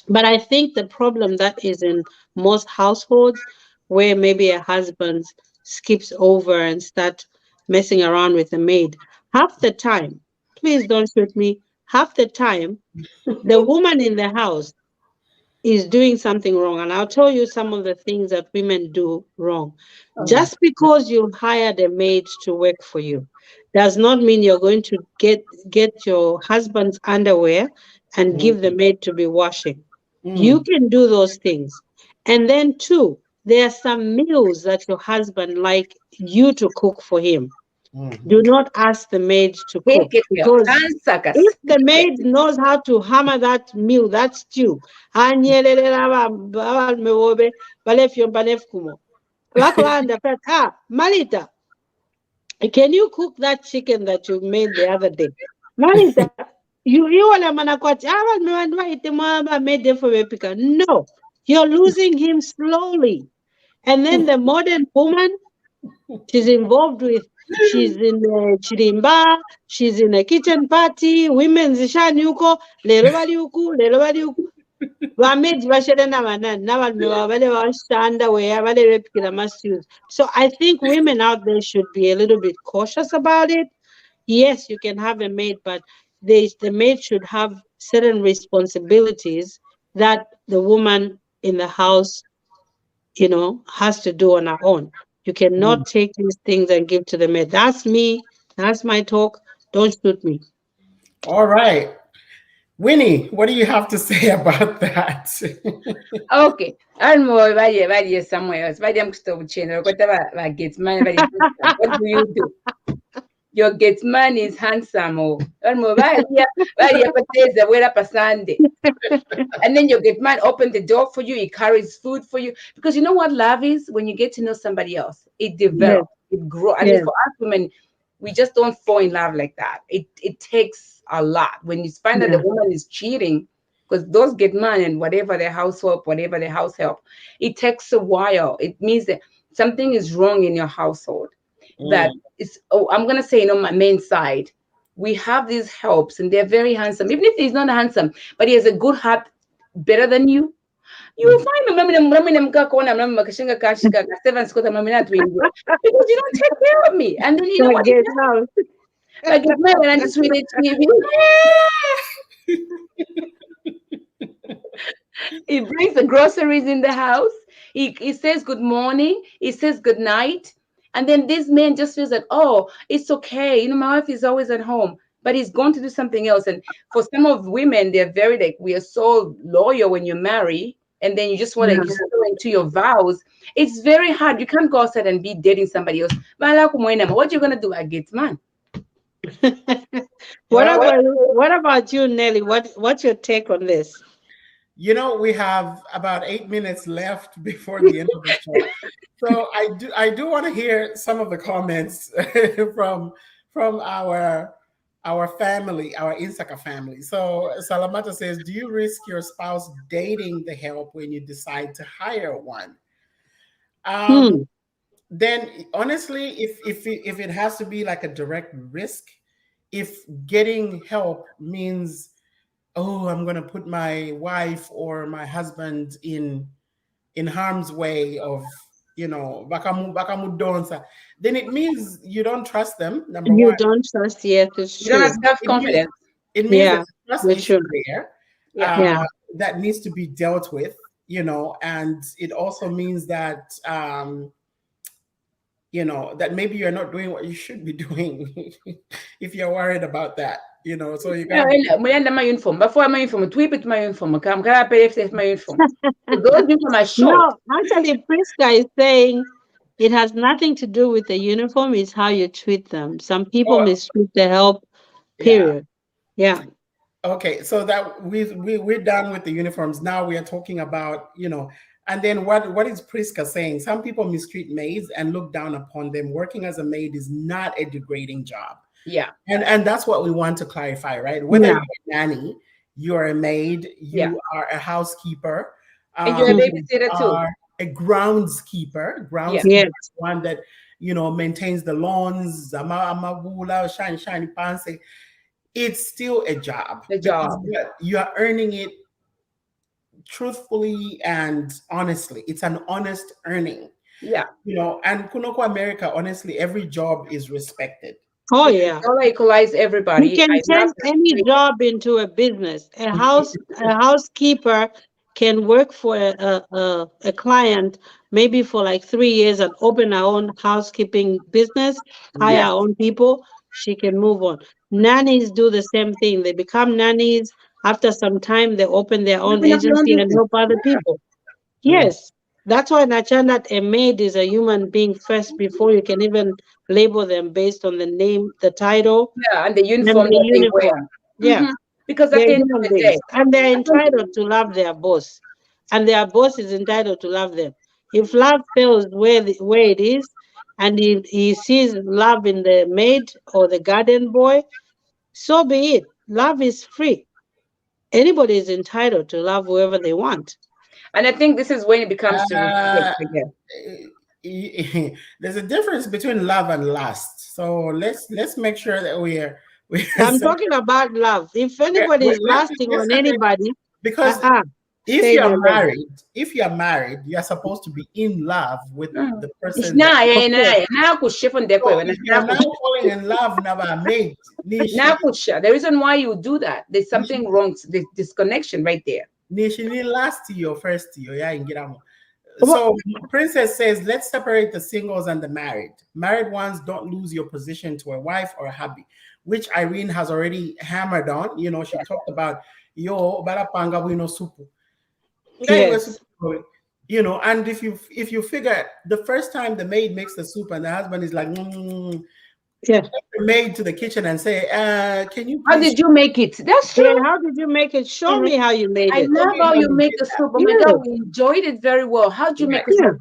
But I think the problem that is in most households, where maybe a husband skips over and start messing around with a maid, half the time, please don't shoot me, half the time, the woman in the house is doing something wrong. And I'll tell you some of the things that women do wrong. Just because you hired a maid to work for you does not mean you're going to get your husband's underwear and give the maid to be washing. You can do those things. And then 2, there are some meals that your husband like you to cook for him. Do not ask the maid to cook, because if the maid knows how to hammer that meal, that stew, Malita, Can you cook that chicken that you made the other day? Marita, you wala manakwati. Made them for Epika. No, you're losing him slowly. And then the modern woman, she's involved with, she's in chirimba, she's in a kitchen party, women's shanyuko, lero bali uku, lero bali uku. Vamedzi vashele na vanani navanhu vale vashanda where vale repikira mastews. So I think women out there should be a little bit cautious about it. Yes, you can have a maid, but the maid should have certain responsibilities that the woman in the house, has to do on her own. You cannot take these things and give to the maid. That's me. That's my talk. Don't shoot me. All right. Winnie, what do you have to say about that? Okay. I'm more value somewhere else. Value I'm still changing. Whatever gets money. What do you do? Your get man is handsome. And then your get man open the door for you. He carries food for you. Because you know what love is? When you get to know somebody else, it develops, it grows. I mean, for us women, we just don't fall in love like that. It takes a lot. When you find that the woman is cheating, because those get man and whatever their household, whatever their house help, it takes a while. It means that something is wrong in your household. That is, I'm gonna say, my main side, we have these helps and they're very handsome. Even if he's not handsome, but he has a good heart, better than you. You will find him because you don't take care of me. And then you know what? I get mad when I just read it to you. He brings the groceries in the house. He says good morning. He says good night. And then this man just feels that, oh, it's okay. My wife is always at home, but he's going to do something else. And for some of women, they're very we are so loyal when you marry, and then you just want to go into your vows. It's very hard. You can't go outside and be dating somebody else. What are you going to do? I get man. What about you, Nelly? What's your take on this? We have about 8 minutes left before the end of the show. So I do want to hear some of the comments from our family, our Insaka family. So Salamata says, do you risk your spouse dating the help when you decide to hire one? Then honestly, if it has to be like a direct risk, if getting help means, oh, I'm going to put my wife or my husband in harm's way of, then it means you don't trust them. Number one. You don't trust, yes, it's true. You don't have self-confidence. It means there's a trust issue there that needs to be dealt with, and it also means that, that maybe you're not doing what you should be doing if you're worried about that. So you got my uniform. Before my uniform, tweet it my uniform. Come, can I pay if my uniform? Those uniform are short. No, actually, Priska is saying it has nothing to do with the uniform. It's how you treat them. Some people mistreat the help. Period. Yeah. Okay, so that we're done with the uniforms. Now we are talking about and then what is Priska saying? Some people mistreat maids and look down upon them. Working as a maid is not a degrading job. Yeah. And that's what we want to clarify, right? Whether you're a nanny, you're a maid, you are a housekeeper, and you're a babysitter too. A groundskeeper, one that maintains the lawns, shiny pants. It's still a job. You are earning it truthfully and honestly. It's an honest earning. Yeah. And Kunoko America, honestly, every job is respected. Oh yeah. Don't equalize everybody. You can turn any job into a business. A housekeeper can work for a client maybe for like 3 years and open her own housekeeping business, hire her own people. She can move on. Nannies do the same thing. They become nannies. After some time, they open their own agency and help other people. Yes. That's why Nachanat, a maid is a human being first before you can even label them based on the name, the title. Yeah, and the uniform that they wear. Yeah. Because at the end of the day. And they're entitled to love their boss. And their boss is entitled to love them. If love fails where it is, and he sees love in the maid or the garden boy, so be it. Love is free. Anybody is entitled to love whoever they want. And I think this is when it becomes to respect Uh, again. there's a difference between love and lust. So let's make sure that we are I'm talking about love. If anybody is lasting let's on separate, anybody, because stay in your lane. if you are married, you are supposed to be in love with Mm. the person that. Nakusha from there, So if you are now falling in love, never mate, nishi nakusha. The reason why you do that, there's something wrong, this disconnection right there. nishi ni last year, first year, yeah, in Giramo. Well, So Princess says, let's separate the singles and the married. Married ones, don't lose your position to a wife or a hubby, which Irene has already hammered on. You know, she talked about yo barapanga wino supu. yes, You know, and if you figure the first time the maid makes the soup and the husband is like, yeah. take the maid to the kitchen and say, can you How please did you make it? That's Yeah, true. how did you make it? Show Mhm. me how you made I it. love how you make the soup. Oh my Yeah, God, we enjoyed it very well. How did you make it? yeah,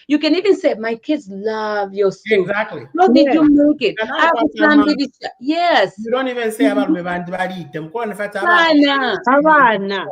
You can even say, my kids love your soup. exactly? How did yeah. you make it? And I understand it. Yes. you don't even say about me them. Sana. Havana.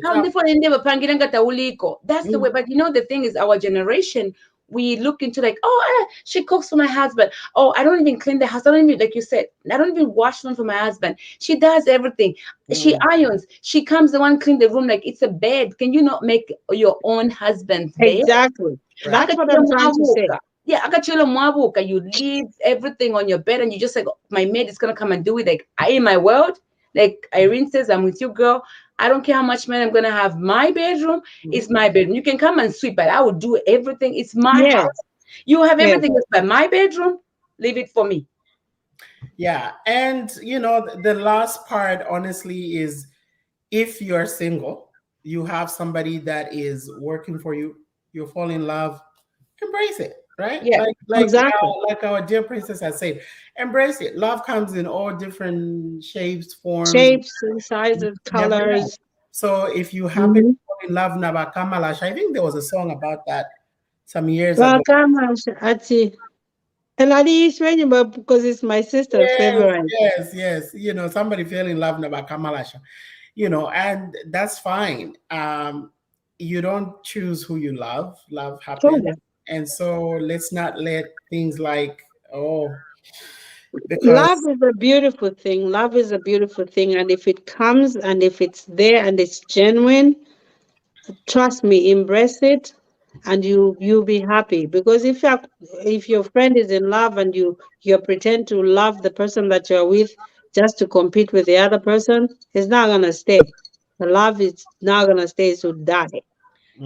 How different in there, Pangiranga Tauliko. That's the Mm. way. But you know, the thing is, our generation, we look into like, oh, she cooks for my husband. Oh, I don't even clean the house. I don't even, like you said, I don't even wash them for my husband. She does everything. She irons. She comes the one clean the room like it's a bed. Can you not make your own husband's bed? Exactly. Right. That's what I'm trying to say. Yeah, akachilo mwabuka. You leave everything on your bed and you just like, "Oh, my maid is gonna come and do it." Like I in my world, like Irene says, I'm with you, girl. I don't care how much money I'm gonna have. My bedroom is my bedroom. You can come and sweep, but I will do everything. It's my Yes, house. You have yes, everything else, but my bedroom, leave it for me. Yeah. And you know, the last part, honestly, is if you're single, you have somebody that is working for you, you fall in love, embrace it, right? Yeah. exactly. Like our dear princess has said, embrace it. Love comes in all different shapes, forms. Shapes and sizes, You never know. colors. So if you happen to Mhm. fall in love, Nabakamalash, I think there was a song about that some years ago. Welcome, Ati. And Adi is ready, but because it's my sister's Yes, favorite. yes. You know, somebody fell in love Nabakamalash, you know, and that's fine. You don't choose who you love happens. Totally. And so let's not let things like, oh, Love because is a beautiful thing. Love is a beautiful thing. And if it comes and if it's there and it's genuine, trust me, embrace it and you'll be happy. Because if your friend is in love and you pretend to love the person that you're with just to compete with the other person, it's not gonna stay. The love is not gonna stay, so die.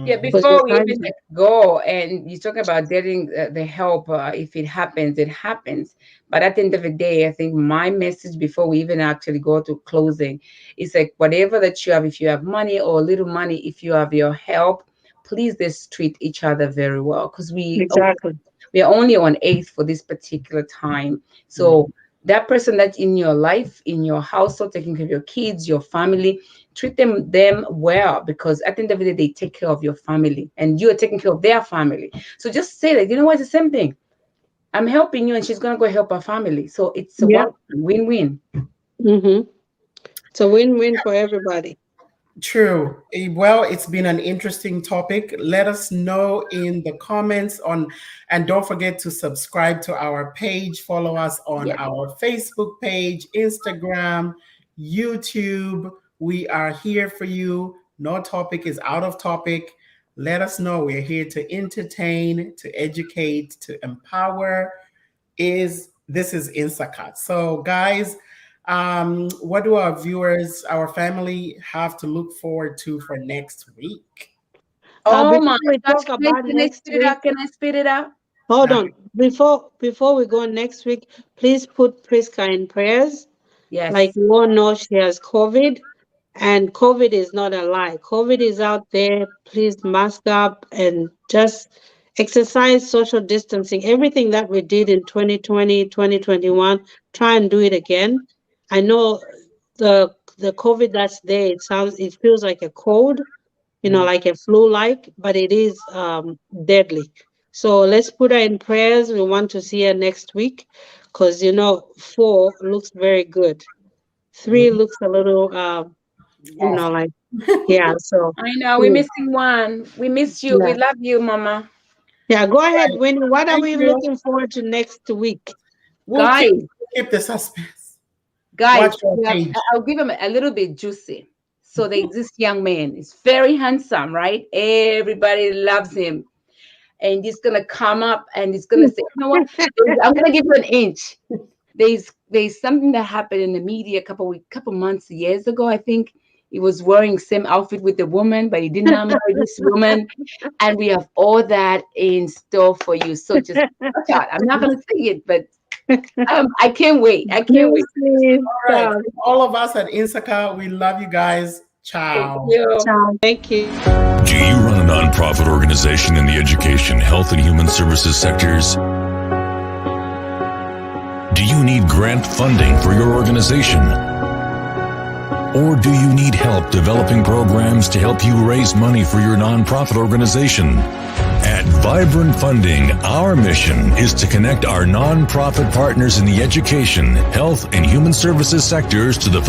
Yeah, Mhm. Because you before we can't even like go and you talk about getting the help, if it happens, it happens. But at the end of the day, I think my message before we even actually go to closing is like whatever that you have, if you have money or little money, if you have your help, please just treat each other very well because exactly. we are only on eighth for this particular time. So Mhm. that person that's in your life, in your household, taking care of your kids, your family, treat them well because at the end of the day, they take care of your family and you are taking care of their family. So just say that, you know what, it's the same thing. I'm helping you and she's gonna go help her family. So it's a Yeah. win-win. Mm-hmm. It's a win-win for everybody. True. Well, it's been an interesting topic. Let us know in the comments on, and don't forget to subscribe to our page. Follow us on Yeah. our Facebook page, Instagram, YouTube. We are here for you. No topic is out of topic. Let us know. We're here to entertain, to educate, to empower. This is Insaka. So, guys, what do our viewers, our family, have to look forward to for next week? Oh Before my we gosh, talk about can I next spit it week, out? Can I spit it out? hold Now, on. Before we go next week, please put Priska in prayers. Like Yes. you all know, she has COVID, and COVID is not a lie. COVID is out there. Please mask up and just exercise social distancing. Everything that we did in 2020, 2021, try and do it again. I know the COVID that's there, it feels like a cold, mm, like a flu like, but it is deadly. So let's put her in prayers. We want to see her next week because, 4 looks very good. 3 looks a little, like, yeah. So I know we're missing one. We miss you. We yeah. love you, Mama. Yeah, go ahead, Winnie. What are Thank we you. looking forward to next week? We'll Guys. keep the suspense. Guys, Watch your page. I'll give him a little bit juicy. So there's this young man. He's very handsome, right? Everybody loves him. And he's gonna come up and he's gonna say, you know what? I'm gonna give you an inch. There's something that happened in the media a couple months, years ago. I think he was wearing same outfit with the woman, but he did not marry this woman. And we have all that in store for you. So just watch out. I'm not gonna say it, but I can't wait. I can't wait. All right. All of us at Insaka, we love you guys. Ciao. Thank you. Ciao. Thank you. Do you run a nonprofit organization in the education, health, and human services sectors? Do you need grant funding for your organization? Or do you need help developing programs to help you raise money for your nonprofit organization? At Vibrant Funding, our mission is to connect our nonprofit partners in the education, health, and human services sectors to the